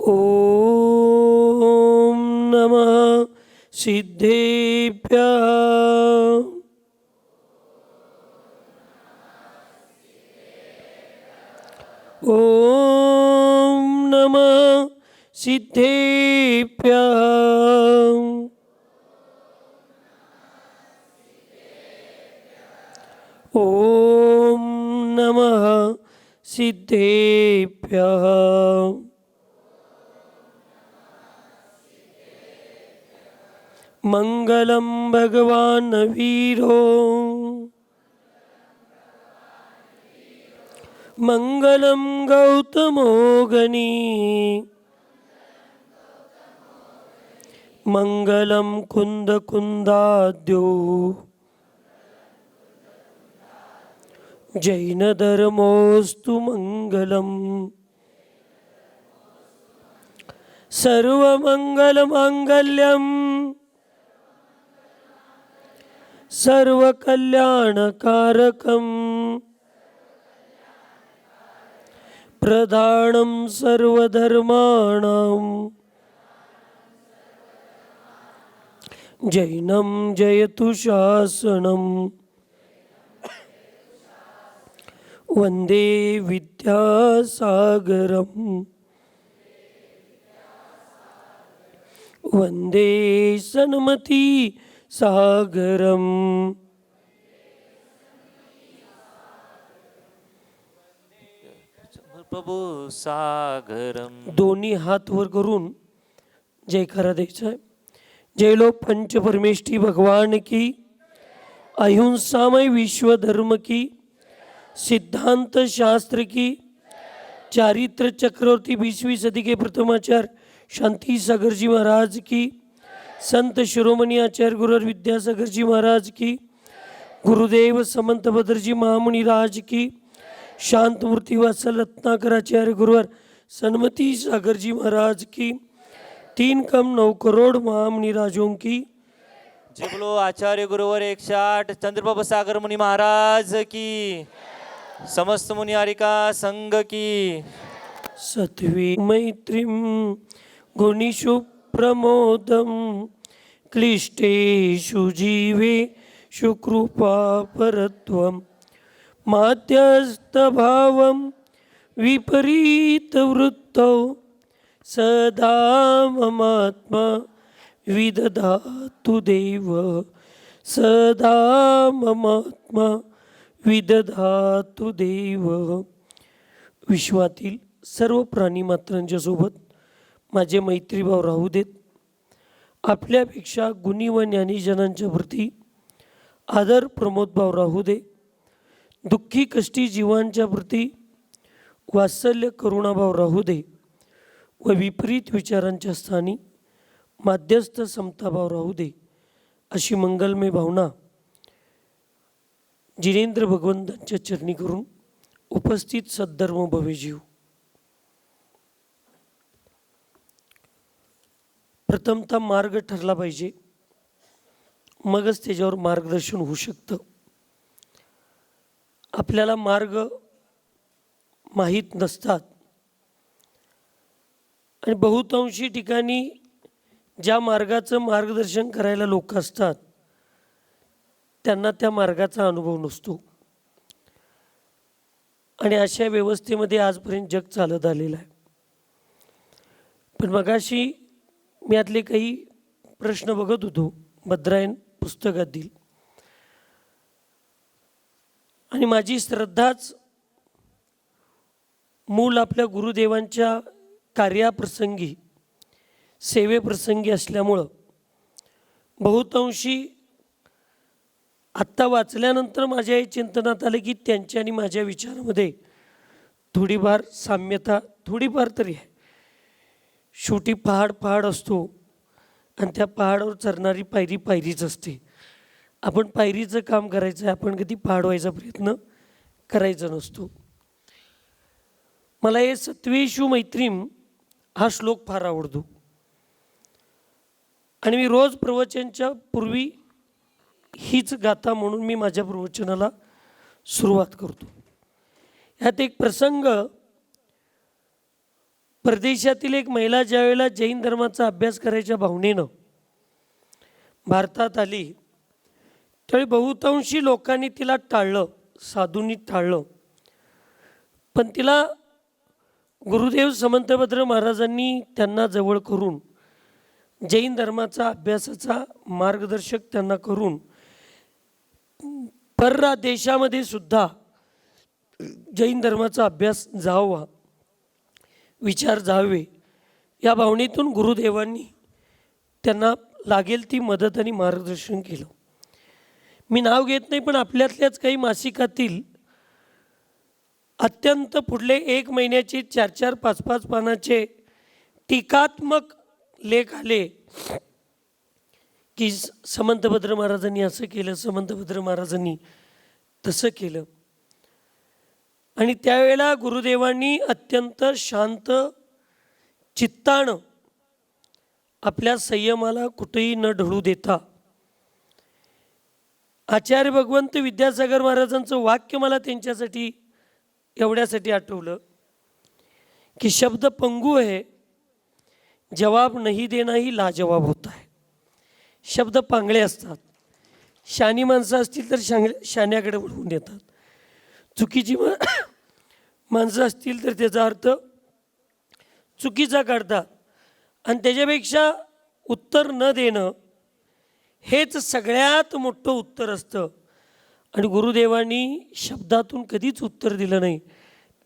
ॐ नमः सिद्धेभ्यः। ॐ नमः सिद्धेभ्यः। ॐ नमः सिद्धेभ्यः। मंगलम भगवान वीरो मंगलम गौतमो गणी मंगलम कुंद कुंदाद्यो जैन धर्मोस्तु मंगलम सर्वमंगल मांगल्यम सर्वकल्याणकारकं प्रधानं सर्वधर्माणां जैनं जयतु शासनं वन्दे विद्यासागरं वन्दे सन्मती सागरम। प्रभु सागरम। दोन्ही हात वर करून जयकारा द्यायचा आहे। जय लो पंच परमेष्ठी भगवान की, अहिंसामय विश्व धर्म की, सिद्धांत शास्त्र की, चारित्र चक्रवर्ती 20वीं सदी के प्रथमाचार्य शांति सागर जी महाराज की, संत शिरोमणि आचार्य गुरुवर विद्यासागर जी महाराज की, गुरुदेव समंत भद्र जी महामुनि राज की, शांत मूर्ति वात्सल रत्नाकर आचार्य गुरुवर सन्मति सागर जी महाराज की, 3 कम 9 करोड़ महामुनि राजों की। जय बोलो आचार्य गुरुवर 108 चंद्रप्रभु सागर मुनि महाराज की, समस्त मुनि आरिका संघ की। सत्वी मैत्रीम गुणीषु प्रमोदम क्लिष्टेषु जीवेषु कृपापरत्वं माध्यस्थभावं विपरीतवृत्तौ सदा ममात्मा विदधातु देव, सदा ममात्मा विदधातु देव। विश्वातील सर्व प्राणीमात्रांच्या सोबत माझे मैत्रीभाव राहू देत। आपल्यापेक्षा गुणी व ज्ञानीजनांच्या प्रती आदर प्रमोदभाव राहू दे। दुःखी कष्टी जीवांच्या प्रती वात्सल्य करुणाभाव राहू दे व विपरीत विचारांच्या स्थानी माध्यस्थ समताभाव राहू दे, अशी मंगलमय भावना जिनेंद्र भगवंतांच्या चरणी करून उपस्थित सद्धर्म भवे जीव। प्रथमतः मार्ग ठरला पाहिजे, मगच त्याच्यावर मार्गदर्शन होऊ शकतं। आपल्याला मार्ग माहीत नसतात आणि बहुतांशी ठिकाणी ज्या मार्गाचं मार्गदर्शन करायला लोक असतात त्यांना त्या मार्गाचा अनुभव नसतो आणि अशा व्यवस्थेमध्ये आजपर्यंत जग चालत आलेलं आहे। पण मगाशी मी यातले काही प्रश्न बघत होतो भद्रायन पुस्तकातील, आणि माझी श्रद्धाच मूल आपल्या गुरुदेवांच्या कार्याप्रसंगी सेवेप्रसंगी असल्यामुळं बहुतांशी आत्ता वाचल्यानंतर माझ्या हे चिंतनात आलं की त्यांच्या आणि माझ्या विचारामध्ये थोडीफार साम्यता थोडीफार तरी आहे। शेवटी पहाड असतो आणि त्या पहाडावर चढणारी पायरी पायरीच असते। आपण पायरीचं काम करायचं आहे, आपण कधी पहाड व्हायचा प्रयत्न करायचा नसतो। मला हे सत्वेषु मैत्रीम हा श्लोक फार आवडतो आणि मी रोज प्रवचनच्या पूर्वी हीच गाथा म्हणून मी माझ्या प्रवचनाला सुरुवात करतो। यात एक प्रसंग परदेशातील एक महिला ज्यावेळेला जैन धर्माचा अभ्यास करायच्या भावनेनं भारतात आली त्यावेळी बहुतांशी लोकांनी तिला टाळलं, साधूंनी टाळलं. पण तिला गुरुदेव समंतभद्र महाराजांनी त्यांना जवळ करून जैन धर्माचा अभ्यासाचा मार्गदर्शक त्यांना करून परदेशामध्ये सुद्धा जैन धर्माचा अभ्यास जावा, विचार जावे, या भावनेतून गुरुदेवांनी त्यांना लागेल ती मदत आणि मार्गदर्शन केलं. मी नाव घेत नाही, पण आपल्यातल्याच काही मासिकातील अत्यंत पुढले 1 महिन्याचे 4-4, 5-5 पानाचे टीकात्मक लेख आले की समंतभद्र महाराजांनी असं केलं, समंतभद्र महाराजांनी तसं केलं. आणि त्यावेळेला गुरुदेवांनी अत्यंत शांत चित्तानं आपल्या संयमाला कुठेही न ढळू देता, आचार्य भगवंत विद्यासागर महाराजांचं वाक्य मला त्यांच्यासाठी एवढ्यासाठी आठवलं की शब्द पंगू है, जवाब नहीं देना ही लाजवाब होता है. शब्द पांगळे असतात, शानी माणसं असतील तर शाण्याकडे वळवून देतात, चुकीची माणसं असतील तर त्याचा अर्थ चुकीचा काढतात. आणि त्याच्यापेक्षा उत्तर न देणं हेच सगळ्यात मोठं उत्तर असतं. आणि गुरुदेवांनी शब्दातून कधीच उत्तर दिलं नाही,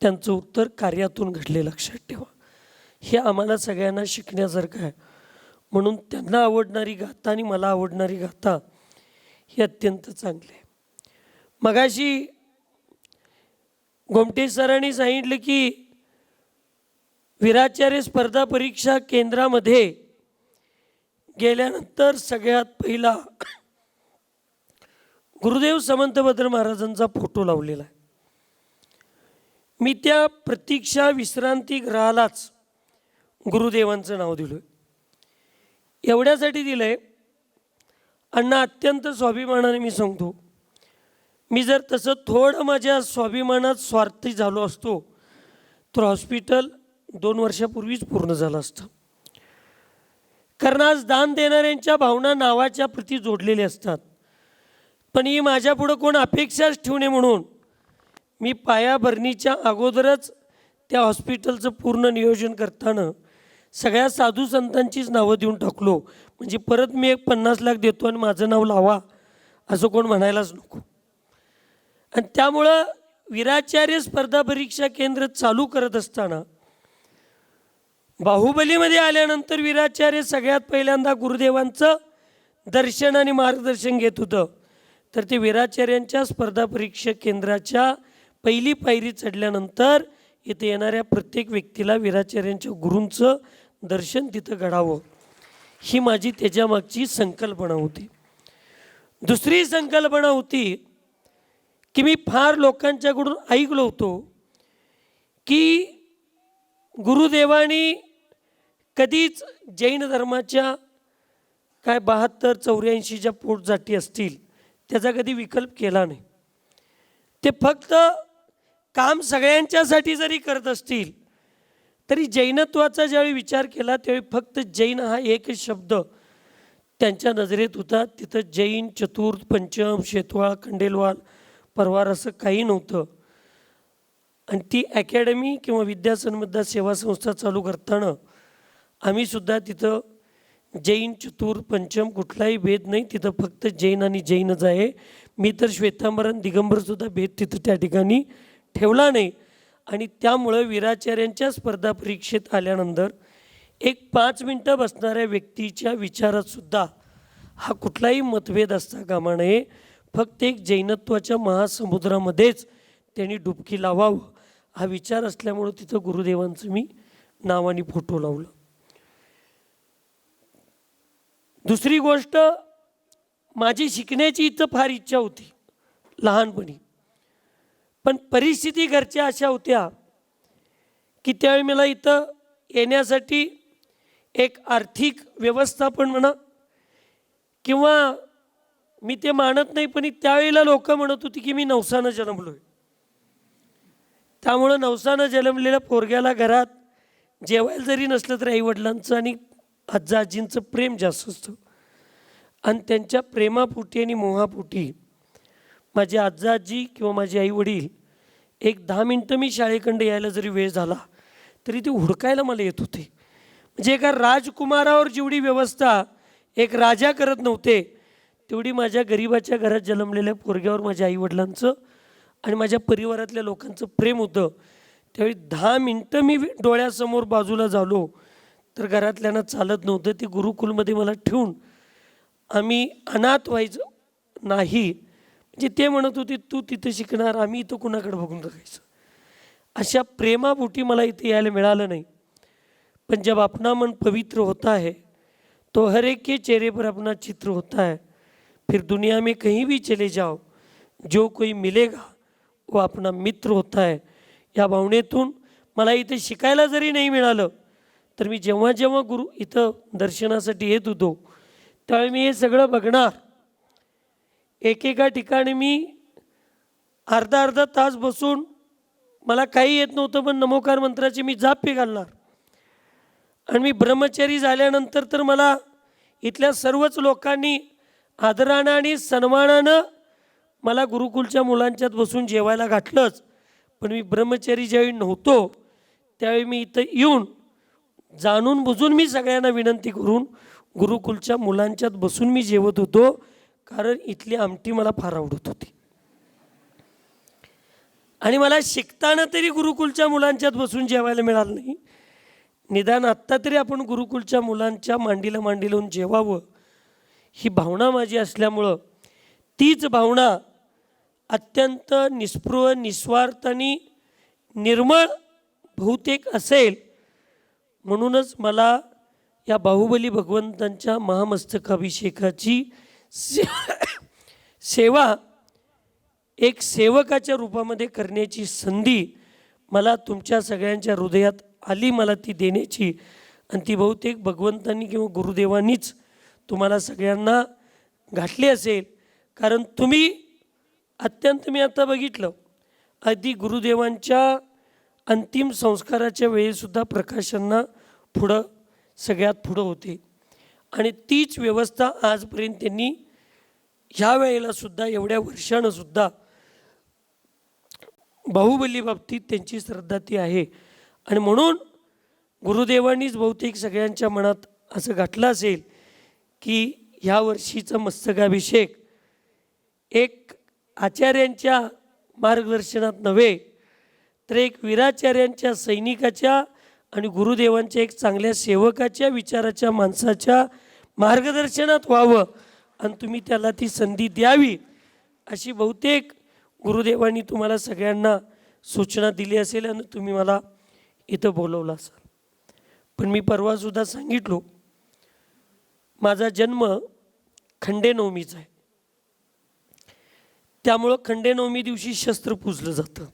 त्यांचं उत्तर कार्यातून घडले, लक्षात ठेवा. हे आम्हाला सगळ्यांना शिकण्यासारखं आहे. म्हणून त्यांना आवडणारी गाथा आणि मला आवडणारी गाथा ही अत्यंत चांगली आहे. मगाशी गोमटे सरांनी सांगितलं की वीराचार्य स्पर्धा परीक्षा केंद्रामध्ये गेल्यानंतर सगळ्यात पहिला गुरुदेव समंतभद्र महाराजांचा फोटो लावलेला आहे. मी त्या प्रतीक्षा विश्रांतीगृहालाच गुरुदेवांचं नाव दिलं आहे. एवढ्यासाठी दिलं आहे, अण्णा अत्यंत स्वाभिमानाने मी सांगतो, मी जर तसं थोडं माझ्या स्वाभिमानात स्वार्थी झालो असतो तर हॉस्पिटल 2 वर्षापूर्वीच पूर्ण झालं असतं. कारण आज दान देणाऱ्यांच्या भावना नावाच्या प्रती जोडलेल्या असतात. पण ही माझ्यापुढं कोण अपेक्षाच ठेवू नये म्हणून मी पायाभरणीच्या अगोदरच त्या हॉस्पिटलचं पूर्ण नियोजन करताना सगळ्या साधू संतांचीच नावं देऊन टाकलो. म्हणजे परत मी 50 लाख देतो आणि माझं नाव लावा असं कोण म्हणायलाच नको. आणि त्यामुळं वीराचार्य स्पर्धा परीक्षा केंद्र चालू करत असताना बाहुबलीमध्ये आल्यानंतर वीराचार्य सगळ्यात पहिल्यांदा गुरुदेवांचं दर्शन आणि मार्गदर्शन घेत होतं. तर ते वीराचार्यांच्या स्पर्धा परीक्षा केंद्राच्या पहिली पायरी चढल्यानंतर इथे येणाऱ्या प्रत्येक व्यक्तीला वीराचार्यांच्या गुरूंचं दर्शन तिथं घडावं, ही माझी त्याच्यामागची संकल्पना होती. दुसरी संकल्पना होती की मी फार लोकांच्याकडून ऐकलो होतो की गुरुदेवांनी कधीच जैन धर्माच्या काय 72-84 पोटजाती असतील त्याचा कधी विकल्प केला नाही. ते फक्त काम सगळ्यांच्यासाठी जरी करत असतील तरी जैनत्वाचा ज्यावेळी विचार केला त्यावेळी फक्त जैन हा एक शब्द त्यांच्या नजरेत होता. तिथं जैन, चतुर्थ, पंचम, शेतवाळ, खंडेलवाल, परवार असं काही नव्हतं. आणि ती अकॅडमी किंवा विद्यासंबद्ध सेवा संस्था चालू करताना आम्ही सुद्धा तिथं जैन, चतुर्थ, पंचम कुठलाही भेद नाही, तिथं फक्त जैन आणि जैनच आहे. मी तर श्वेतांबर आणि दिगंबरसुद्धा भेद तिथं त्या ठिकाणी ठेवला नाही. आणि त्यामुळं वीराचार्यांच्या स्पर्धा परीक्षेत आल्यानंतर एक 5 मिनटं बसणाऱ्या व्यक्तीच्या विचारातसुद्धा हा कुठलाही मतभेद असता कामा नये. फक्त एक जैनत्वाच्या महासमुद्रामध्येच त्यांनी डुबकी लावावं हा विचार असल्यामुळं तिथं गुरुदेवांचं मी नाव आणि फोटो लावलं. दुसरी गोष्ट, माझी शिकण्याची इथं फार इच्छा होती लहानपणी, पण परिस्थिती घरच्या अशा होत्या की त्यावेळी मला इथं येण्यासाठी एक आर्थिक व्यवस्थापन म्हणा किंवा मी ते मानत नाही, पण त्यावेळेला लोक म्हणत होती की मी नवसानं जन्मलो आहे. त्यामुळं नवसानं जन्मलेल्या पोरग्याला घरात जेवायला जरी नसलं तरी आईवडिलांचं आणि आजा आजींचं प्रेम जास्त असतं आणि त्यांच्या प्रेमापोटी आणि मोहापोटी माझे आजा आजी किंवा माझे आईवडील एक 10 मिनटं मी शाळेकडं यायला जरी वेळ झाला तरी ते हुडकायला मला येत होते. म्हणजे एका राजकुमारावर जेवढी व्यवस्था एक राजा करत नव्हते तेवढी माझ्या गरिबाच्या घरात जन्मलेल्या पोरग्यावर माझ्या आईवडिलांचं आणि माझ्या परिवारातल्या लोकांचं प्रेम होतं. त्यावेळी 10 मिनटं मी डोळ्यासमोर बाजूला झालो तर घरातल्यांना चालत नव्हतं. ते गुरुकुलमध्ये मला ठेवून आम्ही अनाथ व्हायचं नाही. म्हणजे ते म्हणत होते तू तिथं शिकणार, आम्ही इथं कुणाकडे बघून राहायचं. अशा प्रेमापोटी मला इथे यायला मिळालं नाही. पण जब अपना मन पवित्र होता है तो हर एक के चेहरे पर अपना चित्र होता है. फिर दुनिया में कहीं भी चले जाओ जो कोई मिलेगा वो अपना मित्र होता है. या भावनेतून मला इथे शिकायला जरी नाही मिळालं तर मी जेव्हा जेव्हा गुरु इथं दर्शनासाठी येत होतो त्यावेळी मी हे सगळं बघणार. एकेका ठिकाणी मी अर्धा तास बसून मला काही येत नव्हतं पण नमोकार मंत्राची मी जाप घालणार. आणि मी ब्रह्मचारी झाल्यानंतर तर मला इथल्या सर्वच लोकांनी आदरानं आणि सन्मानानं मला गुरुकुलच्या मुलांच्यात बसून जेवायला घातलंच. पण मी ब्रह्मचारी ज्यावेळी नव्हतो त्यावेळी मी इथं येऊन जाणून बुजून मी सगळ्यांना विनंती करून गुरुकुलच्या मुलांच्यात बसून मी जेवत होतो. कारण इथली आमटी मला फार आवडत होती आणि मला शिकताना तरी गुरुकुलच्या मुलांच्यात बसून जेवायला मिळालं नाही. निदान आत्ता तरी आपण गुरुकुलच्या मुलांच्या मांडीला मांडी लावून जेवावं ही भावना माझी असल्यामुळं तीच भावना अत्यंत निस्पृह निस्वार्थ आणि निर्मळ बहुतेक असेल. म्हणूनच मला या बाहुबली भगवंतांच्या महामस्तकाभिषेकाची सेवा एक सेवकाच्या रूपामध्ये करण्याची संधी मला तुमच्या सगळ्यांच्या हृदयात आली. मला ती देण्याची आणि ती बहुतेक भगवंतांनी किंवा गुरुदेवांनीच तुम्हाला सगळ्यांना घातली असेल. कारण तुम्ही अत्यंत मी आता बघितलं अगदी गुरुदेवांच्या अंतिम संस्काराच्या वेळीसुद्धा प्रकाशांना सगळ्यात पुढं होते आणि तीच व्यवस्था आजपर्यंत त्यांनी ह्या वेळेला सुद्धा एवढ्या वर्षानं सुद्धा बाहुबली बाबतीत त्यांची श्रद्धा ती आहे. आणि म्हणून गुरुदेवांनीच बहुतेक सगळ्यांच्या मनात असं घातलं असेल की ह्या वर्षीचा मस्तकाभिषेक एक आचार्यांच्या मार्गदर्शनात नव्हे तर एक वीराचार्यांच्या सैनिकाच्या आणि गुरुदेवांच्या एक चांगल्या सेवकाच्या विचाराच्या माणसाच्या मार्गदर्शनात व्हावं आणि तुम्ही त्याला ती संधी द्यावी अशी बहुतेक गुरुदेवांनी तुम्हाला सगळ्यांना सूचना दिली असेल आणि तुम्ही मला इथं बोलवलं असाल. पण मी परवासुद्धा सांगितलो माझा जन्म खंडेनवमीचा आहे. त्यामुळं खंडेनवमी दिवशी शस्त्र पूजलं जातं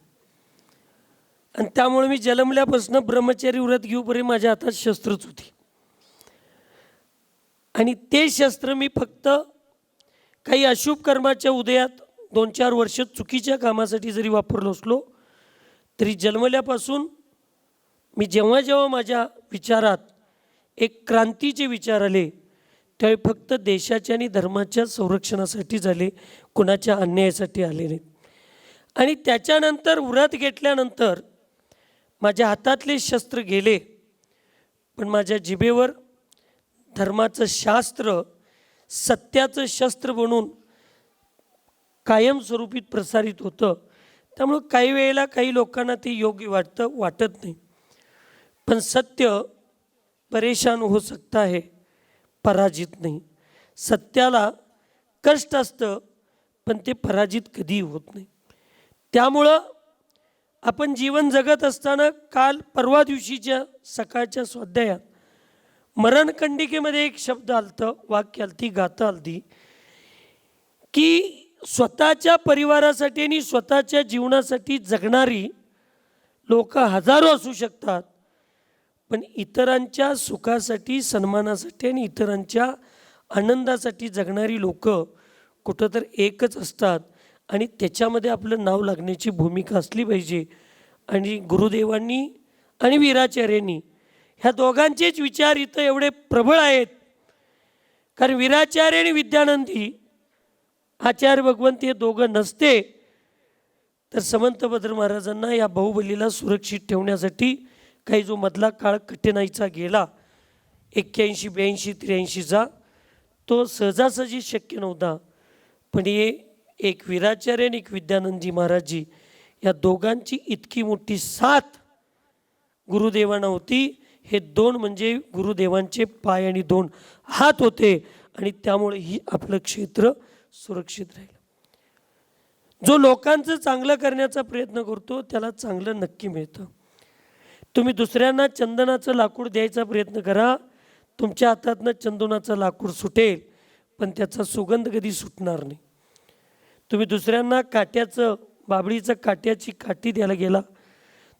आणि त्यामुळे मी जन्मल्यापासून ब्रह्मचारी व्रत घेऊपर्यंत माझ्या हातात शस्त्रच होती. आणि ते शस्त्र मी फक्त काही अशुभ कर्माच्या उदयात 2-4 वर्ष चुकीच्या कामासाठी जरी वापरलो असलो तरी जन्मल्यापासून मी जेव्हा जेव्हा माझ्या विचारात एक क्रांतीचे विचार आले त्यावेळी फक्त देशाच्या आणि धर्माच्या संरक्षणासाठी झाले, कुणाच्या अन्यायासाठी आले नाहीत. आणि त्याच्यानंतर व्रत घेतल्यानंतर माझ्या हातातले शस्त्र गेले पण माझ्या जिभेवर धर्माचं शास्त्र सत्याचं शस्त्र बनून कायमस्वरूपीत प्रसारित होतं. त्यामुळं काही वेळेला काही लोकांना ते योग्य वाटत नाही. पण सत्य परेशान हो सकता है, पराजित नाही. सत्याला कष्ट असतं पण ते पराजित कधीही होत नाही. त्यामुळं आपण जीवन जगत असताना काल परवा दिवशीच्या सकाळच्या स्वाध्यायात मरणकंडिकेमध्ये एक शब्द आलतं, वाक्य आलती, गाथा आलती की स्वतःच्या परिवारासाठी आणि स्वतःच्या जीवनासाठी जगणारी लोक हजारो असू शकतात पण इतरांच्या सुखासाठी, सन्मानासाठी आणि इतरांच्या आनंदासाठी जगणारी लोक कुठंतर एकच असतात आणि त्याच्यामध्ये आपलं नाव लागण्याची भूमिका असली पाहिजे. आणि गुरुदेवांनी आणि वीराचार्यांनी ह्या दोघांचेच विचार इथं एवढे प्रबळ आहेत. कारण वीराचार्य आणि विद्यानंदी आचार्य भगवंत हे दोघं नसते तर समंत भद्र महाराजांना या बाहुबलीला सुरक्षित ठेवण्यासाठी काही जो मधला काळ कठीणाईचा गेला 81, 82, 83चा तो सहजासहजी शक्य नव्हता. पण हे एक वीराचार्य आणि एक विद्यानंदजी महाराजजी या दोघांची इतकी मोठी साथ गुरुदेवांना होती. हे दोन म्हणजे गुरुदेवांचे पाय आणि दोन हात होते आणि त्यामुळे ही आपलं क्षेत्र सुरक्षित राहिलं. जो लोकांचं चांगलं करण्याचा प्रयत्न करतो त्याला चांगलं नक्की मिळतं. तुम्ही दुसऱ्यांना चंदनाचं लाकूड द्यायचा प्रयत्न करा, तुमच्या हातातनं चंदनाचं लाकूड सुटेल पण त्याचा सुगंध कधी सुटणार नाही. तुम्ही दुसऱ्यांना काट्याचं बाबळीचं काट्याची काठी द्यायला गेला,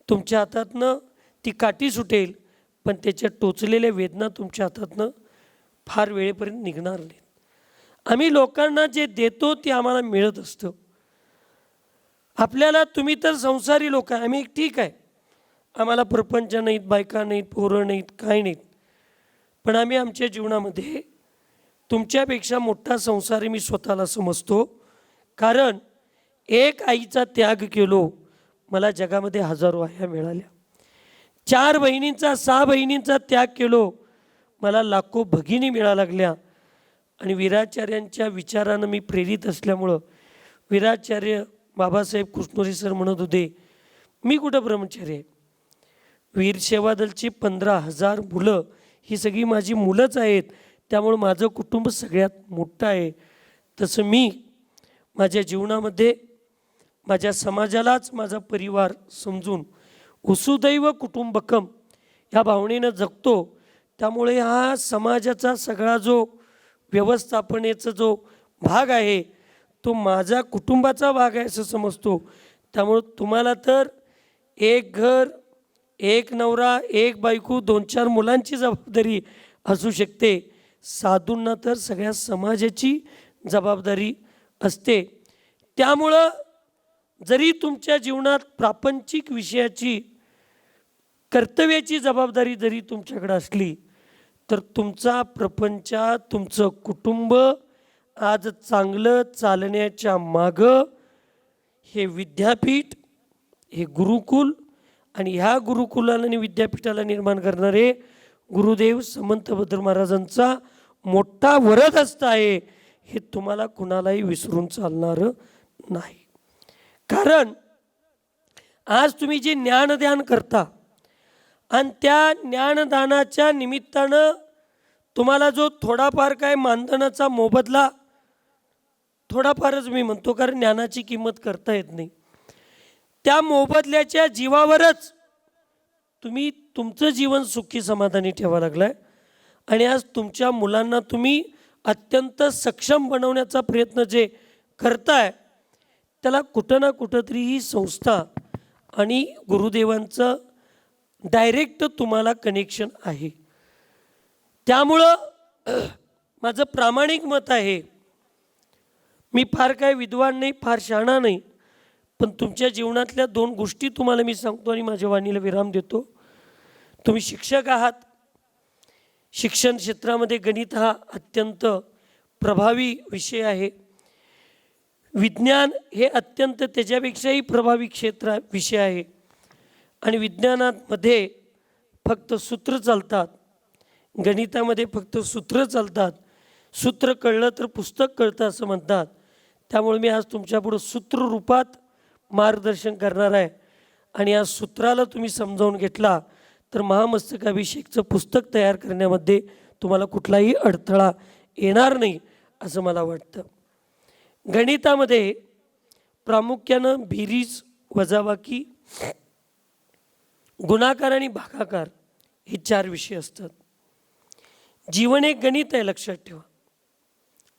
तुमच्या हातातनं ती काठी सुटेल पण त्याच्या टोचलेल्या वेदना तुमच्या हातातनं फार वेळेपर्यंत निघणार नाहीत. आम्ही लोकांना जे देतो ते आम्हाला मिळत असतं. आपल्याला तुम्ही तर संसारी लोक आहे, आम्ही ठीक आहे, आम्हाला प्रपंच नाहीत, बायका नाहीत, पोरं नाहीत, काय नाहीत, पण आम्ही आमच्या जीवनामध्ये तुमच्यापेक्षा मोठा संसारी मी स्वतःला समजतो. कारण एक आईचा त्याग केलो मला जगामध्ये हजारो आया मिळाल्या. 4 बहिणींचा 6 बहिणींचा त्याग केलो मला लाखो भगिनी मिळा लागल्या. आणि वीराचार्यांच्या विचारानं मी प्रेरित असल्यामुळं वीराचार्य बाबासाहेब कृष्णोरी सर म्हणत होते मी कुठं ब्रह्मचारी आहे, वीर सेवा दलची 15,000 मुलं ही सगळी माझी मुलंच आहेत, त्यामुळं माझं कुटुंब सगळ्यात मोठं आहे. तसं मी माझ्या जीवनामध्ये माझ्या समाजालाच माझा परिवार समजून वसुदैव कुटुंबकम ह्या भावनेनं जगतो. त्यामुळे हा समाजाचा सगळा जो व्यवस्थापनेचा जो भाग आहे तो माझा कुटुंबाचा भाग आहे असं समजतो. त्यामुळं तुम्हाला तर एक घर, एक नवरा, एक बायको, 2-4 मुलांची जबाबदारी असू शकते. साधूंना तर सगळ्या समाजाची जबाबदारी असते. त्यामुळं जरी तुमच्या जीवनात प्रापंचिक विषयाची कर्तव्याची जबाबदारी जरी तुमच्याकडे असली तर तुमचा प्रपंच, तुमचं कुटुंब आज चांगलं चालण्याच्या मागं हे विद्यापीठ, हे गुरुकुल आणि ह्या गुरुकुलाला आणि विद्यापीठाला निर्माण करणारे गुरुदेव समंत भद्र महाराजांचा मोठा वरदहस्त आहे. हे तुम्हाला कुणालाही विसरून चालणारं नाही. कारण आज तुम्ही जे ज्ञानदान करता आणि त्या ज्ञानदानाच्या निमित्तानं तुम्हाला जो थोडाफार काय मानधनाचा मोबदला, थोडाफारच मी म्हणतो कारण ज्ञानाची किंमत करता येत नाही, त्या मोबदल्याच्या जीवावरच तुम्ही तुमचं जीवन सुखी समाधानी ठेवा लागलाय. आणि आज तुमच्या मुलांना तुम्ही अत्यंत सक्षम बनवण्याचा प्रयत्न जे करताय त्याला कुठं ना कुठंतरी ही संस्था आणि गुरुदेवांचं डायरेक्ट तुम्हाला कनेक्शन आहे. त्यामुळं माझं प्रामाणिक मत आहे, मी फार काय विद्वान नाही, फार शहाणा नाही, पण तुमच्या जीवनातल्या 2 गोष्टी तुम्हाला मी सांगतो आणि माझ्या वाणीला विराम देतो. तुम्ही शिक्षक आहात, शिक्षण क्षेत्रामध्ये गणित हा अत्यंत प्रभावी विषय आहे. विज्ञान हे अत्यंत त्याच्यापेक्षाही प्रभावी विषय आहे. आणि विज्ञानामध्ये फक्त सूत्र चालतात, गणितामध्ये फक्त सूत्र चालतात. सूत्र कळलं तर पुस्तक कळतं असं म्हणतात. त्यामुळे मी आज तुमच्यापुढं सूत्र रूपात मार्गदर्शन करणार आहे. आणि या सूत्राला तुम्ही समजावून घेतला तर महामस्तकाभिषेकचं पुस्तक तयार करण्यामध्ये तुम्हाला कुठलाही अडथळा येणार नाही असं मला वाटतं. गणितामध्ये प्रामुख्यानं बेरीज, वजाबाकी, गुणाकार आणि भागाकार हे 4 विषय असतात. जीवन एक गणित आहे लक्षात ठेवा,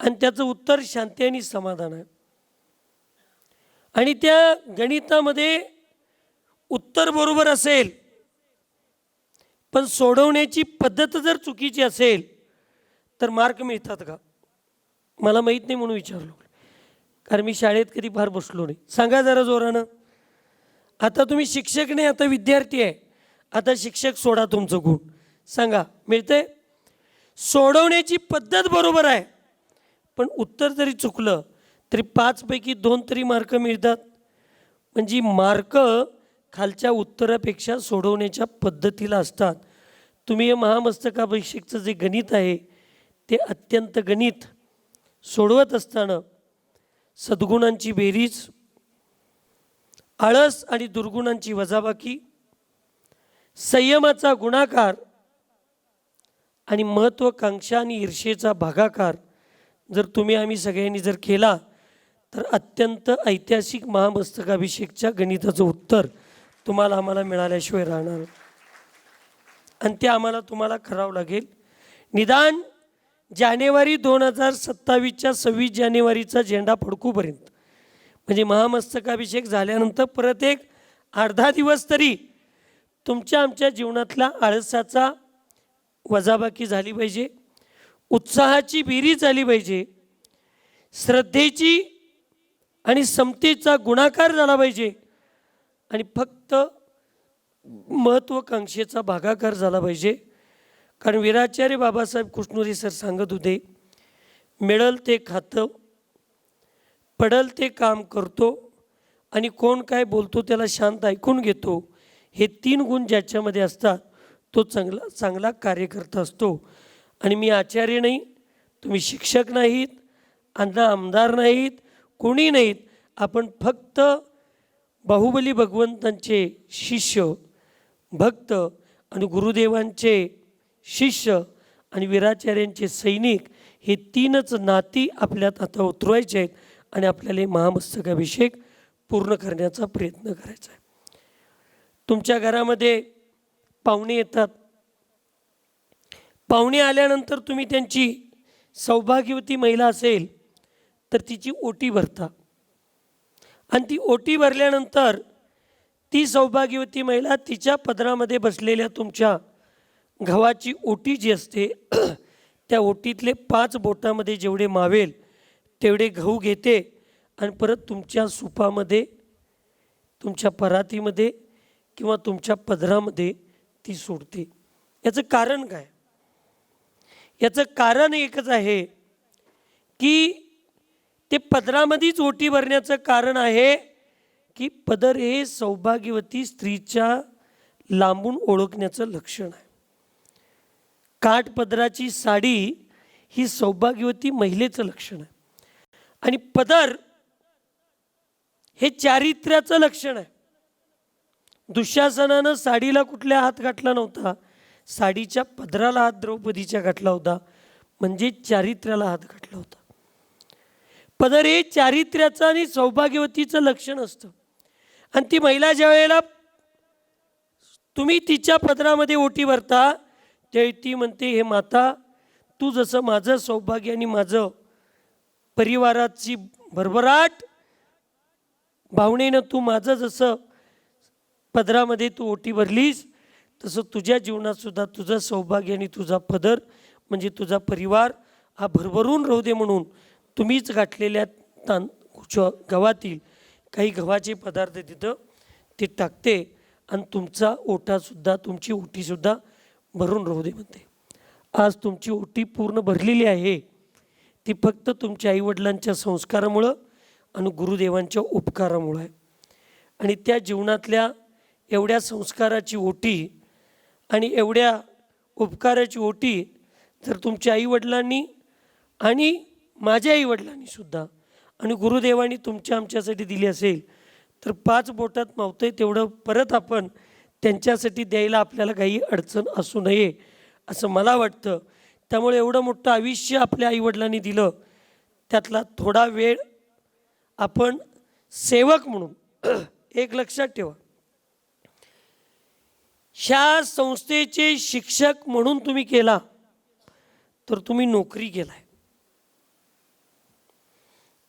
आणि त्याचं उत्तर शांती आणि समाधान आहे. आणि त्या गणितामध्ये उत्तर बरोबर असेल पण सोडवण्याची पद्धत जर चुकीची असेल तर मार्क मिळतात का? मला माहीत नाही म्हणून विचारलो, कारण मी शाळेत कधी फार बसलो नाही. सांगा जरा जोरानं. आता तुम्ही शिक्षक नाही, आता विद्यार्थी आहे. आता शिक्षक सोडा तुमचं गुण, सांगा मिळते? सोडवण्याची पद्धत बरोबर आहे, पण उत्तर जरी चुकलं तरी 5 पैकी 2 तरी मार्क मिळतात. म्हणजे मार्क खालच्या उत्तरापेक्षा सोडवण्याच्या पद्धतीला असतात. तुम्ही हे महामस्तकाभिषेकचं जे गणित आहे ते अत्यंत गणित सोडवत असताना सद्गुणांची बेरीज, आळस आणि दुर्गुणांची वजाबाकी, संयमाचा गुणाकार आणि महत्त्वाकांक्षा आणि ईर्षेचा भागाकार जर तुम्ही आम्ही सगळ्यांनी जर केला तर अत्यंत ऐतिहासिक महामस्तकाभिषेकच्या गणिताचं उत्तर तुम्हाला आम्हाला मिळाल्याशिवाय राहणार आणि ते आम्हाला तुम्हाला करावं लागेल. निदान जानेवारी 2027च्या 26 जानेवारीचा झेंडा फडकूपर्यंत, म्हणजे महामस्तकाभिषेक झाल्यानंतर परत एक अर्धा दिवस तरी तुमच्या आमच्या जीवनातला आळसाचा वजाबाकी झाली पाहिजे, उत्साहाची बेरीज झाली पाहिजे, श्रद्धेची आणि समतेचा गुणाकार झाला पाहिजे आणि फक्त महत्त्वाकांक्षेचा भागाकार झाला पाहिजे. कारण वीराचार्य बाबासाहेब कृष्णोरी सर सांगत होते, मिळल ते खातं, पडल ते काम करतो आणि कोण काय बोलतो त्याला शांत ऐकून घेतो. हे 3 गुण ज्याच्यामध्ये असतात तो चांगला कार्यकर्ता असतो. आणि मी आचार्य नाही, तुम्ही शिक्षक नाहीत, अण्णा आमदार नाहीत, कोणी नाहीत. आपण फक्त बाहुबली भगवंतांचे शिष्य, भक्त आणि गुरुदेवांचे शिष्य आणि वीराचार्यांचे सैनिक, हे 3च नाती आपल्यात आता उतरवायचे आहेत आणि आपल्याला हे महामस्तकाभिषेक पूर्ण करण्याचा प्रयत्न करायचा आहे. तुमच्या घरामध्ये पाहुणे येतात, पाहुणे आल्यानंतर तुम्ही त्यांची सौभाग्यवती महिला असेल तर तिची ओटी भरता आणि ती ओटी भरल्यानंतर ती सौभाग्यवती महिला तिच्या पदरामध्ये बसलेल्या तुमच्या गव्हाची ओटी जी असते त्या ओटीतले 5 बोटामध्ये जेवढे मावेल तेवढे गहू घेते आणि परत तुमच्या सुपामध्ये, तुमच्या परातीमध्ये किंवा तुमच्या पदरामध्ये ती सोडते. याचं कारण काय? याचं कारण एकच आहे की ते पदरामध्येच ओटी भरण्याचं कारण आहे की पदर हे सौभाग्यवती स्त्रीच्या लांबून ओळखण्याचं लक्षण आहे. काठपदराची साडी ही सौभाग्यवती महिलेचं लक्षण आहे आणि पदर हे चारित्र्याचं लक्षण आहे. दुःशासनानं साडीला कुठल्या हात घातला नव्हता, साडीच्या पदराला हात द्रौपदीच्या घातला होता, म्हणजे चारित्र्याला हात घातला होता. पदर हे चारित्र्याचं आणि सौभाग्यवतीचं लक्षण असतं. आणि ती महिला ज्या वेळेला तुम्ही तिच्या पदरामध्ये ओटी भरता त्यावेळी ती म्हणते, हे माता, तू जसं माझं सौभाग्य आणि माझं परिवाराची भरभराट भावनेनं तू माझं जसं पदरामध्ये तू ओटी भरलीस तसं तुझ्या जीवनात सुद्धा तुझं सौभाग्य आणि तुझा पदर म्हणजे तुझा परिवार हा भरभरून राहू दे म्हणून तुम्हीच गाठलेल्या गव्हातील काही गव्हाचे पदार्थ तिथं ते टाकते आणि तुमचा ओटासुद्धा, तुमची ओटीसुद्धा भरून राहू दे म्हणते. आज तुमची ओटी पूर्ण भरलेली आहे, ती फक्त तुमच्या आईवडिलांच्या संस्कारामुळं आणि गुरुदेवांच्या उपकारामुळं आहे. आणि त्या जीवनातल्या एवढ्या संस्काराची ओटी आणि एवढ्या उपकाराची ओटी जर तुमच्या आईवडिलांनी आणि माझ्या आईवडिलांनी सुद्धा आणि गुरुदेवांनी तुमच्या आमच्यासाठी दिली असेल तर 5 बोटात मावतंय तेवढं परत आपण त्यांच्यासाठी द्यायला आपल्याला काही अडचण असू नये असं मला वाटतं. त्यामुळे एवढं मोठं आयुष्य आपल्या आईवडिलांनी दिलं, त्यातला थोडा वेळ आपण सेवक म्हणून एक लक्षात ठेवा, ह्या संस्थेचे शिक्षक म्हणून तुम्ही केला तर तुम्ही नोकरी केलाय,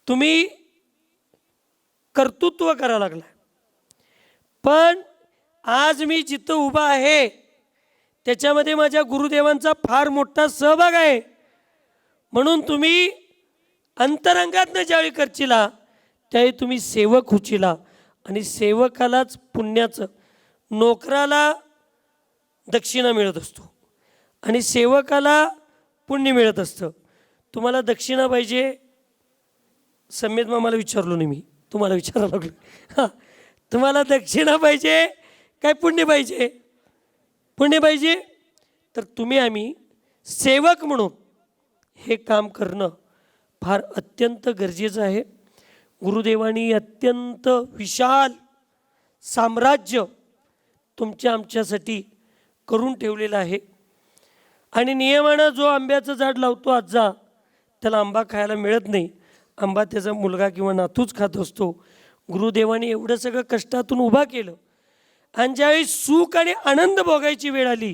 तुम्ही कर्तृत्व करायला लागलाय. पण आज मी जिथं उभा आहे त्याच्यामध्ये माझ्या गुरुदेवांचा फार मोठा सहभाग आहे. म्हणून तुम्ही अंतरंगातनं ज्यावेळी करचिला त्यावेळी तुम्ही सेवक होचिला आणि सेवकालाच पुण्याचं, नोकराला दक्षिणा मिळत असतो आणि सेवकाला पुण्य मिळत असतं. तुम्हाला दक्षिणा पाहिजे, समेत मामाला विचारलो नाही मी, तुम्हाला विचारायला लागलो. हां, तुम्हाला दक्षिणा पाहिजे काय पुण्य पाहिजे? पुण्य पाहिजे तर तुम्ही आम्ही सेवक म्हणून हे काम करणं फार अत्यंत गरजेचं आहे. गुरुदेवांनी अत्यंत विशाल साम्राज्य तुमच्या आमच्यासाठी करून ठेवलेलं आहे. आणि नियमानं जो आंब्याचं झाड लावतो आजा, त्याला आंबा खायला मिळत नाही, आंबा त्याचा मुलगा किंवा नातूच खात असतो. गुरुदेवाने एवढं सगळं कष्टातून उभा केलं आणि ज्यावेळी सुख आणि आनंद भोगायची वेळ आली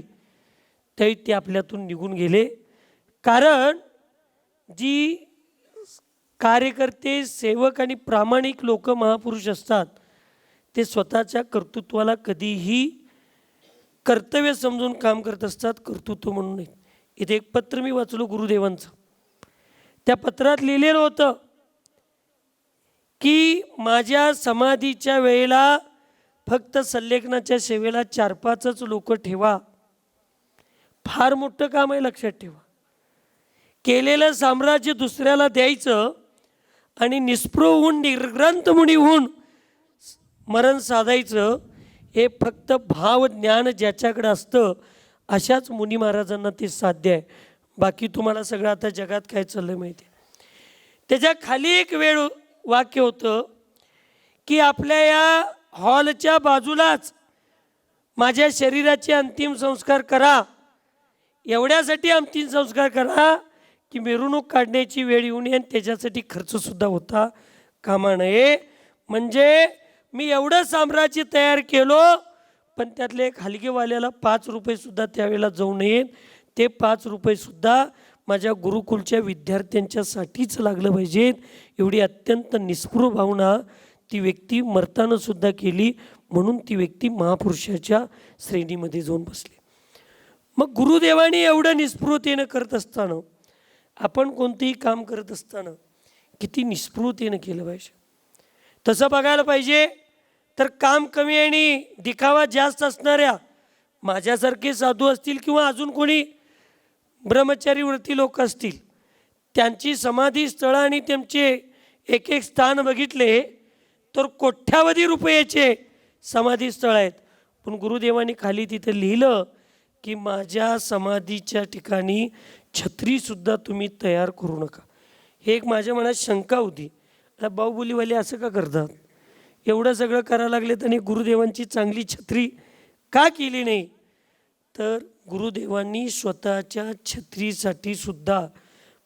त्यावेळी ते आपल्यातून निघून गेले. कारण जी कार्यकर्ते, सेवक आणि प्रामाणिक लोक महापुरुष असतात ते स्वतःच्या कर्तृत्वाला कधीही कर्तव्य समजून काम करत असतात, कर्तृत्व म्हणून नाही. इथे एक पत्र मी वाचलो गुरुदेवांचं. त्या पत्रात लिहिलेलं होतं की माझ्या समाधीच्या वेळेला फक्त संलेखनाच्या सेवेला 4-5च लोक ठेवा. फार मोठं काम आहे, लक्षात ठेवा. केलेलं साम्राज्य दुसऱ्याला द्यायचं आणि निस्पृह होऊन निर्ग्रंथ मुनी होऊन मरण साधायचं, हे फक्त भाव ज्ञान ज्याच्याकडे असतं अशाच मुनी महाराजांना ते साध्य आहे. बाकी तुम्हाला सगळं आता जगात काय चाललं माहिती आहे. त्याच्या खाली एक वेळ वाक्य होतं की आपल्या या हॉलच्या बाजूलाच माझ्या शरीराचे अंतिम संस्कार करा. एवढ्यासाठी अंतिम संस्कार करा की मिरवणूक काढण्याची वेळ येऊ नये आणि त्याच्यासाठी खर्चसुद्धा होता कामा नये. म्हणजे मी एवढं साम्राज्य तयार केलो पण त्यातले एक हलगेवाल्याला 5 रुपयेसुद्धा त्यावेळेला जाऊ नयेत. ते 5 रुपयेसुद्धा माझ्या गुरुकुलच्या विद्यार्थ्यांच्यासाठीच लागलं पाहिजेत. एवढी अत्यंत निस्पृह भावना ती व्यक्ती मरतानासुद्धा केली, म्हणून ती व्यक्ती महापुरुषाच्या श्रेणीमध्ये जाऊन बसली. मग गुरुदेवांनी एवढं निस्पृहतेनं करत असताना, आपण कोणतेही काम करत असताना किती निस्पृहतेनं केलं पाहिजे. तसं बघायला पाहिजे तर काम कमी आणि दिखावा जास्त असणाऱ्या माझ्यासारखे साधू असतील किंवा अजून कोणी ब्रह्मचारी वृत्ती लोक असतील, त्यांची समाधी स्थळं आणि त्यांचे एक एक स्थान बघितले तर कोट्यावधी रुपयाचे समाधी स्थळ आहेत. पण गुरुदेवांनी खाली तिथे लिहिलं की माझ्या समाधीच्या ठिकाणी छत्रीसुद्धा तुम्ही तयार करू नका. हे एक माझ्या मनात शंका होती, बाहुबलीवाले असं का करतात? एवढं सगळं करायला लागले आणि गुरुदेवांची चांगली छत्री का केली नाही? तर गुरुदेवांनी स्वतःच्या छत्रीसाठी सुद्धा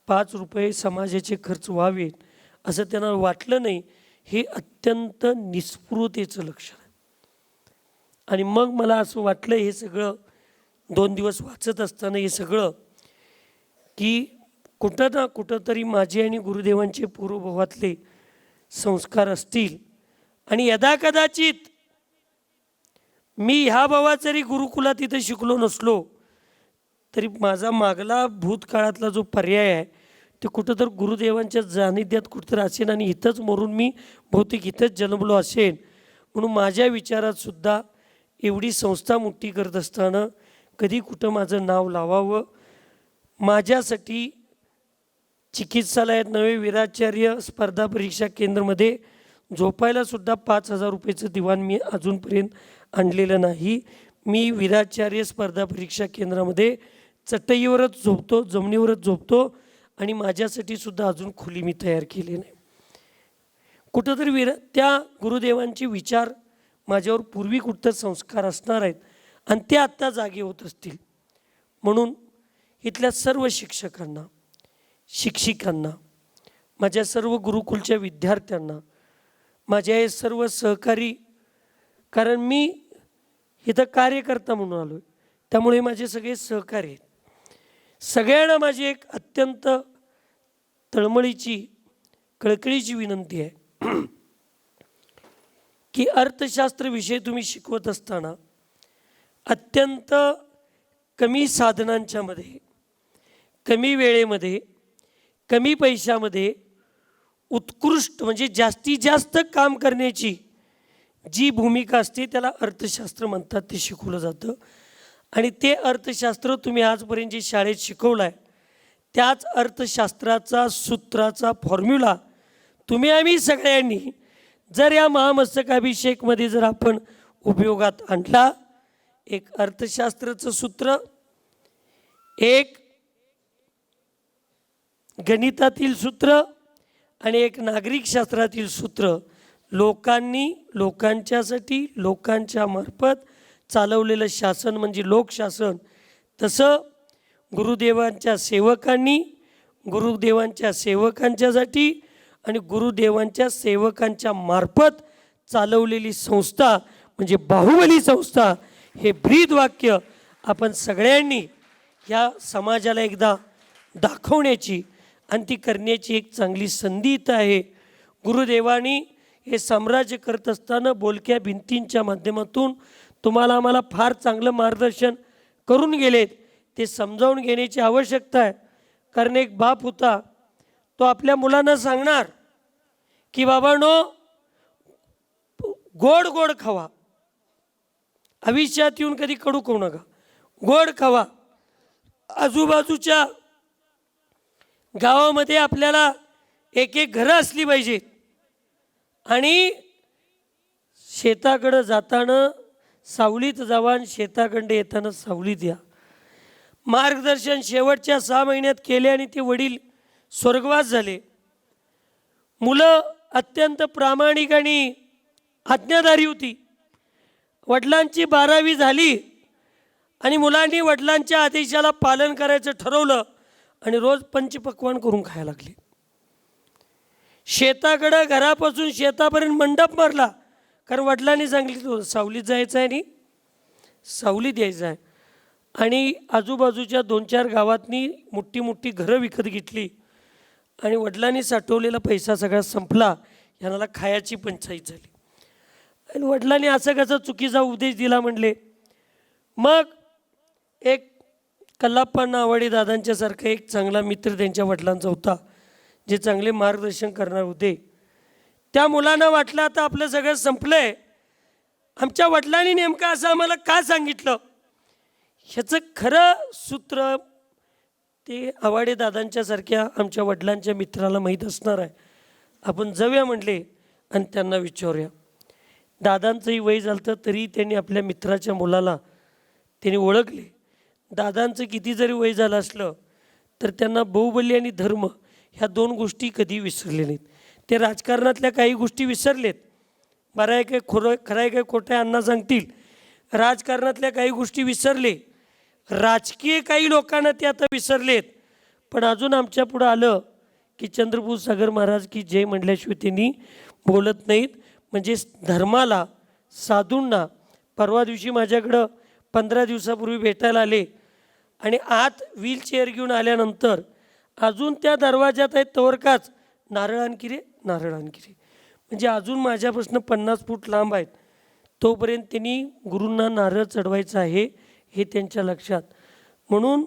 5 रुपये समाजाचे खर्च व्हावेत असं त्यांना वाटलं नाही. हे अत्यंत निस्पृहतेचं लक्षण आहे. आणि मग मला असं वाटलं हे सगळं 2 दिवस वाचत असताना हे सगळं की कुठं ना कुठं तरी माझे आणि गुरुदेवांचे पूर्वभावातले संस्कार असतील. आणि यदाकदाचित मी ह्या भावात जरी गुरुकुलात इथं शिकलो नसलो तरी माझा मागला भूतकाळातला जो पर्याय आहे ते कुठं तर गुरुदेवांच्या सानिध्यात कुठंतरी असेल आणि इथंच मरून मी बहुतेक इथंच जन्मलो असेल. म्हणून माझ्या विचारात सुद्धा एवढी संस्था मोठी करत असताना कधी कुठं माझं नाव लावावं. माझ्यासाठी चिकित्सालयात नवे वीराचार्य स्पर्धा परीक्षा केंद्रामध्ये झोपायला सुद्धा 5,000 रुपयेचं दिवाण मी अजूनपर्यंत आणलेलं नाही. मी वीराचार्य स्पर्धा परीक्षा केंद्रामध्ये चटईवरच झोपतो, जमिनीवरच झोपतो आणि माझ्यासाठी सुद्धा अजून खोली मी तयार केली नाही. कुठंतरी त्या गुरुदेवांचे विचार माझ्यावर पूर्वी कुठं संस्कार असणार आहेत आणि ते आत्ता जागे होत असतील. म्हणून इथल्या सर्व शिक्षकांना, शिक्षिकांना, माझ्या सर्व गुरुकुलच्या विद्यार्थ्यांना, माझ्या हे सर्व सहकारी, कारण मी इथं कार्यकर्ता म्हणून आलो आहे त्यामुळे माझे सगळे सहकारी आहेत, सगळ्यांना माझी एक अत्यंत तळमळीची, कळकळीची विनंती आहे की अर्थशास्त्र विषय तुम्ही शिकवत असताना अत्यंत कमी साधनांच्या मध्ये, कमी वेळेमध्ये, कमी पैशामध्ये उत्कृष्ट म्हणजे जास्तीत जास्त काम करण्याची जी भूमिका असते त्याला अर्थशास्त्र म्हणतात, ते शिकवलं जातं. आणि ते अर्थशास्त्र तुम्ही आजपर्यंत जे शाळेत शिकवलं आहे त्याच अर्थशास्त्राचा सूत्राचा फॉर्म्युला तुम्ही आम्ही सगळ्यांनी जर या महामस्तकाभिषेकमध्ये जर आपण उपयोगात आणला, एक अर्थशास्त्राचं सूत्र, एक गणितातील सूत्र आणि एक नागरिक शास्त्रातील सूत्र लोकांनी लोकांच्यासाठी लोकांच्या मार्फत चालवलेलं शासन म्हणजे लोकशासन, तसं गुरुदेवांच्या सेवकांनी गुरुदेवांच्या सेवकांच्यासाठी आणि गुरुदेवांच्या सेवकांच्या मार्फत चालवलेली संस्था म्हणजे बाहुबली संस्था, हे ब्रीद वाक्य आपण सगळ्यांनी या समाजाला एकदा दाखवण्याची आणि ती करण्याची एक चांगली संधी इथं आहे. गुरुदेवांनी हे साम्राज्य करत असताना बोलक्या भिंतींच्या माध्यमातून तुम्हाला आम्हाला फार चांगलं मार्गदर्शन करून गेलेत. ते समजावून घेण्याची आवश्यकता आहे. कारण एक बाप होता, तो आपल्या मुलांना सांगणार की बाबांनो गोड गोड खावा, आयुष्यात येऊन कधी कडू खाऊ नका, गोड खावा. आजूबाजूच्या गावामध्ये आपल्याला एक एक घरं असली पाहिजेत आणि शेताकडं जाताना सावलीत जावा आणि शेताकडे येताना सावलीत या. मार्गदर्शन शेवटच्या 6 महिन्यात केले आणि ते वडील स्वर्गवास झाले. मुलं अत्यंत प्रामाणिक आणि आज्ञाधारी होती. वडिलांची 12वी झाली आणि मुलांनी वडिलांच्या आदेशाला पालन करायचं ठरवलं आणि रोज पंचपक्वान्न करून खायला लागले. शेताकडं घरापासून शेतापर्यंत मंडप मारला, कारण वडिलांनी सांगितलं सावलीत जायचं आहे आणि सावलीत यायचं आहे. आणि आजूबाजूच्या 2-4 गावातनी मोठी मोठी घरं विकत घेतली आणि वडिलांनी साठवलेला पैसा सगळा संपला. यांना खायाची पंचायत झाली आणि वडिलांनी असं कसं चुकीचा उपदेश दिला म्हणले. मग एक कल्लाप्पा नावाडे दादांच्यासारखा एक चांगला मित्र त्यांच्या वडिलांचा होता, जे चांगले मार्गदर्शन करणार होते. त्या मुलांना वाटलं आता आपलं सगळं संपलं आहे, आमच्या वडिलांनी नेमकं असं आम्हाला का सांगितलं. ह्याचं खरं सूत्र ते आवाडे दादांच्यासारख्या आमच्या वडिलांच्या मित्राला माहीत असणार आहे. आपण जाऊया म्हटले आणि त्यांना विचारूया. दादांचंही वय झालं तरी त्यांनी आपल्या मित्राच्या मुलाला त्यांनी ओळखले. दादांचं किती जरी वय झालं असलं तर त्यांना बाहुबली आणि धर्म ह्या 2 गोष्टी कधी विसरले नाहीत. ते राजकारणातल्या काही गोष्टी विसरलेत. बरं आहे काय खरं आहे काय खोटं आहे अण्णा सांगतील. राजकारणातल्या काही गोष्टी विसरले, राजकीय काही लोकांना ते आता विसरलेत. पण अजून आमच्या पुढं आलं की चंद्रपूर सागर महाराज की जय म्हणल्याशिवाय त्यांनी बोलत नाहीत. म्हणजे धर्माला साधूंना परवा दिवशी माझ्याकडं 15 दिवसापूर्वी भेटायला आले आणि आत व्हीलचेअर घेऊन आल्यानंतर अजून त्या दरवाजात आहेत तवरकाच नारळ आणखी रे नारळ आणखी रे, म्हणजे अजून माझ्यापासून 50 फूट लांब आहेत. तोपर्यंत त्यांनी गुरूंना नारळ चढवायचं आहे हे त्यांच्या लक्षात. म्हणून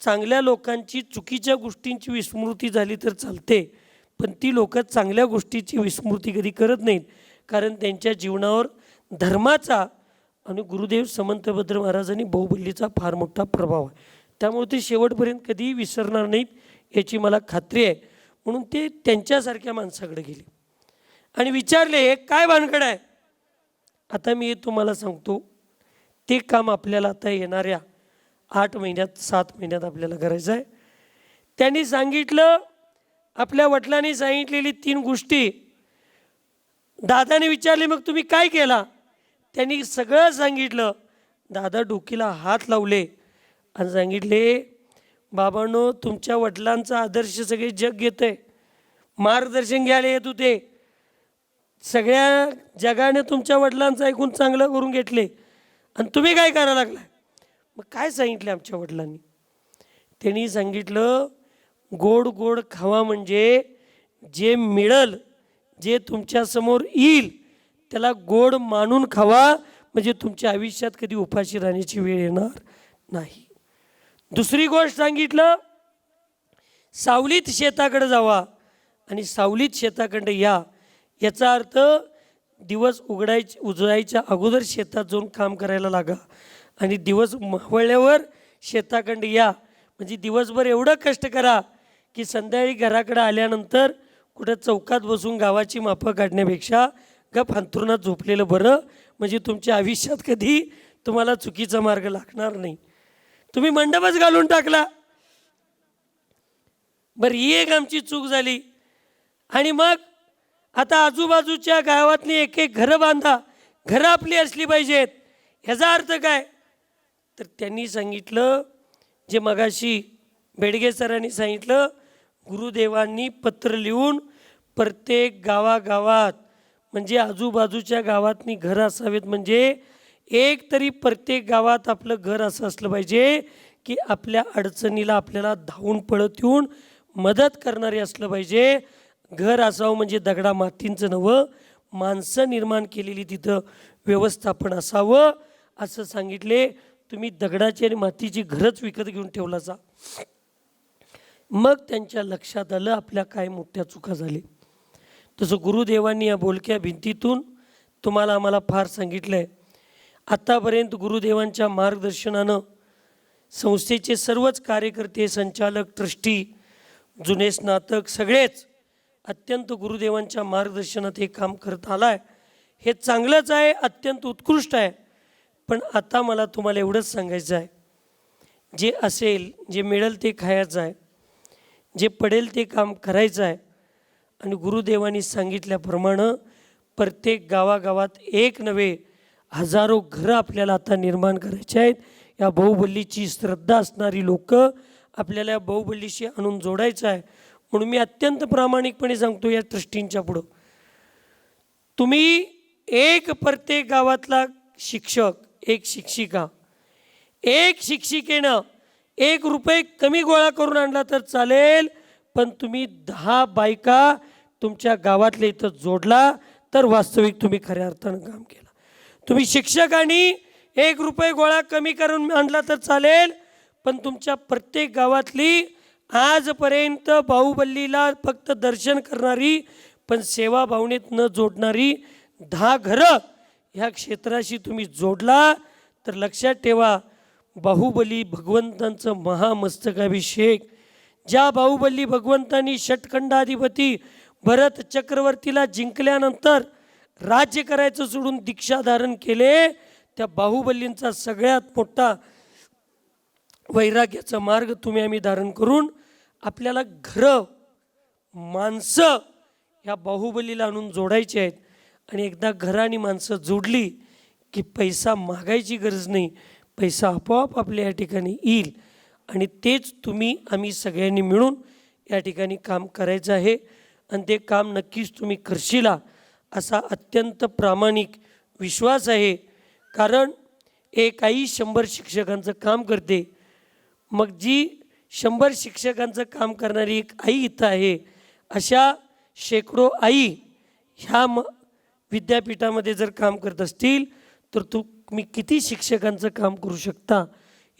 चांगल्या लोकांची चुकीच्या गोष्टींची विस्मृती झाली तर चालते, पण ती लोक चांगल्या गोष्टीची विस्मृती कधी करत नाहीत, कारण त्यांच्या जीवनावर धर्माचा आणि गुरुदेव समंतभद्र महाराजांनी बाहुबलीचा फार मोठा प्रभाव आहे. त्यामुळे ते शेवटपर्यंत कधीही विसरणार नाहीत याची मला खात्री आहे. म्हणून ते त्यांच्यासारख्या माणसाकडे गेले आणि विचारले हे काय भानगड आहे. आता मी हे तुम्हाला सांगतो, ते काम आपल्याला आता येणाऱ्या 8 महिन्यात 7 महिन्यात आपल्याला करायचं आहे. त्यांनी सांगितलं, आपल्या वडिलांनी सांगितलेली 3 गोष्टी. दादाने विचारले मग तुम्ही काय केला. त्यांनी सगळं सांगितलं. दादा डोकीला हात लावले आणि सांगितले बाबांनो तुमच्या वडिलांचा आदर्श सगळे जग घेतं आहे, मार्गदर्शन घ्यायला येत होते, सगळ्या जगाने तुमच्या वडिलांचं ऐकून चांगलं करून घेतले आणि तुम्ही काय करायला लागला. मग काय सांगितले आमच्या वडिलांनी. त्यांनी सांगितलं गोड गोड खावा, म्हणजे जे मिळेल जे तुमच्यासमोर येईल त्याला गोड मानून खावा, म्हणजे तुमच्या आयुष्यात कधी उपाशी राहण्याची वेळ येणार नाही. दुसरी गोष्ट सांगितलं सावलीत शेताकडे जावा आणि सावलीत शेताकडे या. याचा अर्थ दिवस उजळायच्या अगोदर शेतात जाऊन काम करायला लागा आणि दिवस मावळल्यावर शेताकडे या. म्हणजे दिवसभर एवढं कष्ट करा की संध्याकाळी घराकडे आल्यानंतर कुठं चौकात बसून गावाची मापं काढण्यापेक्षा गप अंथरुणात झोपलेलं बरं. म्हणजे तुमच्या आयुष्यात कधी तुम्हाला चुकीचा मार्ग लागणार नाही. तुम्ही मंडपच घालून टाकला. बरं, ही एक आमची चूक झाली. आणि मग आता आजूबाजूच्या गावातली एक एक घरं बांधा, घरं आपली असली पाहिजेत. ह्याचा अर्थ काय? तर त्यांनी सांगितलं, जे मगाशी बेडगे सरांनी सांगितलं, गुरुदेवांनी पत्र लिहून प्रत्येक गावागावात म्हणजे आजूबाजूच्या गावातनी घरं असावेत. म्हणजे एक तरी प्रत्येक गावात आपलं घर असं असलं पाहिजे की आपल्या अडचणीला आपल्याला धावून पळत येऊन मदत करणारे असलं पाहिजे. घर असावं म्हणजे दगडा मातींचं नवं, माणसं निर्माण केलेली तिथं व्यवस्थापन असावं असं सांगितले. तुम्ही दगडाची आणि मातीची घरच विकत घेऊन ठेवला जा. मग त्यांच्या लक्षात आलं आपल्या काय मोठ्या चुका झाली. तसं गुरुदेवांनी या बोलक्या भिंतीतून तुम्हाला आम्हाला फार सांगितलं आहे. आत्तापर्यंत गुरुदेवांच्या मार्गदर्शनानं संस्थेचे सर्वच कार्यकर्ते, संचालक, ट्रस्टी, जुने स्नातक सगळेच अत्यंत गुरुदेवांच्या मार्गदर्शनात हे काम करत आला आहे. हे चांगलंच आहे, अत्यंत उत्कृष्ट आहे. पण आता मला तुम्हाला एवढंच सांगायचं आहे, जे असेल, जे मिळेल ते खायचं आहे, जे पडेल ते काम करायचं आहे. आणि गुरुदेवांनी सांगितल्याप्रमाणे प्रत्येक गावागावात एक नव्हे हजारो घरं आपल्याला आता निर्माण करायचे आहेत. या बाहुबलीची श्रद्धा असणारी लोक आपल्याला या बाहुबलीशी आणून जोडायचं आहे. म्हणून मी अत्यंत प्रामाणिकपणे सांगतो या ट्रस्टींच्या पुढं, तुम्ही एक प्रत्येक गावातला शिक्षक, एक शिक्षिका, एक शिक्षिकेनं 1 रुपये कमी गोळा करून आणला तर चालेल. पण तुम्ही 10 बायका तुमच्या गावातल्या इथं जोडला तर वास्तविक तुम्ही खऱ्या अर्थानं काम केलं. तुम्ही शिक्षकांनी 1 रुपये गोळा कमी करून आणला तर चालेल. पण तुमच्या प्रत्येक गावातली आजपर्यंत बाहुबलीला फक्त दर्शन करणारी पण सेवा भावनेत न जोडणारी 10 घरं ह्या क्षेत्राशी तुम्ही जोडला तर लक्षात ठेवा, बाहुबली भगवंतांचं महामस्तकाभिषेक, ज्या बाहुबली भगवंतांनी षटखंडाधिपती भरत चक्रवर्तीला जिंकल्यानंतर राज्य करायचं सोडून दीक्षा धारण केले, त्या बाहुबलींचा सगळ्यात मोठा वैराग्याचा मार्ग तुम्ही आम्ही धारण करून आपल्याला घरं, माणसं या बाहुबलीला आणून जोडायची आहेत. आणि एकदा घरं आणि माणसं जोडली की पैसा मागायची गरज नाही, पैसा आपोआप आपल्या या ठिकाणी येईल. आणि तेच तुम्ही आम्ही सगळ्यांनी मिळून या ठिकाणी काम करायचं आहे. आणि ते काम नक्कीच तुम्ही करशिला असा अत्यंत प्रामाणिक विश्वास आहे. कारण एक आई 100 शिक्षकांचं काम करते. मग जी 100 शिक्षकांचं काम करणारी एक आई इथं आहे, अशा शेकडो आई ह्या विद्यापीठामध्ये जर काम करत असतील तर तुम्ही किती शिक्षकांचं काम करू शकता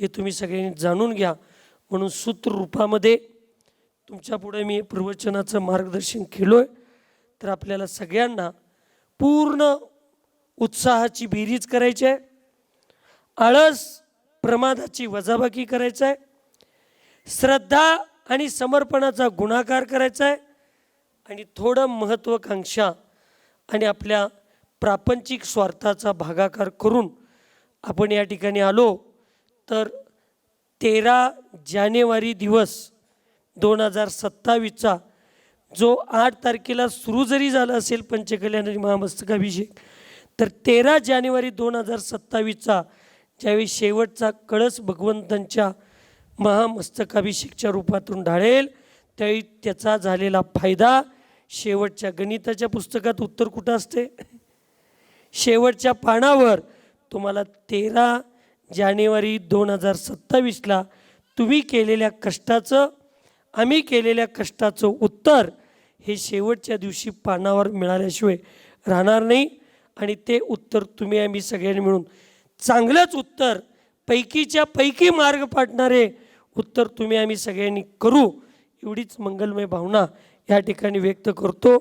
हे तुम्ही सगळ्यांनी जाणून घ्या. म्हणून सूत्ररूपामध्ये तुमच्या पुढे मी प्रवचनाचं मार्गदर्शन केलो आहे. तर आपल्याला सगळ्यांना पूर्ण उत्साहाची बेरीज करायची आहे, आळस प्रमादाची वजाबाकी करायचं आहे, श्रद्धा आणि समर्पणाचा गुणाकार करायचा आहे, आणि थोडं महत्त्वाकांक्षा आणि आपल्या प्रापंचिक स्वार्थाचा भागाकार करून आपण या ठिकाणी आलो. तर 13 जानेवारी दिवस 2027चा जो 8 तारखेला सुरू जरी झाला असेल पंचकल्याण आणि महामस्तकाभिषेक, तर 13 जानेवारी 2027चा ज्यावेळी शेवटचा कळस भगवंतांच्या महामस्तकाभिषेकच्या रूपातून ढाळेल, त्यावेळी त्याचा झालेला फायदा शेवटच्या गणिताच्या पुस्तकात उत्तर कुठं असते? शेवटच्या पानावर तुम्हाला 13 जानेवारी 2027ला तुम्ही केलेल्या कष्टाचं, आम्ही केलेल्या कष्टाचं उत्तर हे शेवटच्या दिवशी पानावर मिळाल्याशिवाय राहणार नाही. आणि ते उत्तर तुम्ही आम्ही सगळ्यांनी मिळून चांगलंच उत्तर, पैकीच्या पैकी मार्ग पाडणारे उत्तर तुम्ही आम्ही सगळ्यांनी करू, एवढीच मंगलमय भावना या ठिकाणी व्यक्त करतो.